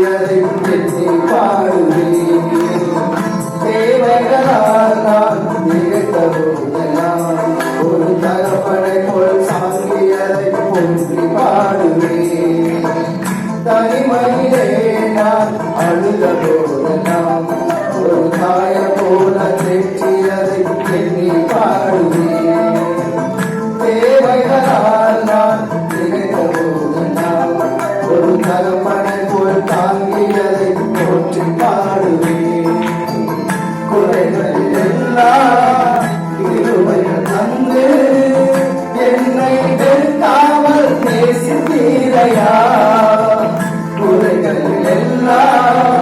தாங்கியதை எண்ணி பாடுவேன். தேவைகளால் நான் நிகழ்ந்த போதெல்லாம் ஒரு தகப்பனை போல் தாங்கியதை போற்றி பாடுவேன். தனிமையிலே நான் அழுத போதெல்லாம் ஒரு தாய போல தேற்றியதை எண்ணி பாடுவேன். தேவைகளால் நான் நிகழ்ந்த போதெல்லாம் ஒரு தகப்பனை போல் தாங்கியதை போற்றி பாடுவேன். குறைகள் எல்லாம் இருவைகள் தந்து என்னை வெறுக்காமல் நேசித்தீரையா. குறைகள் எல்லாம்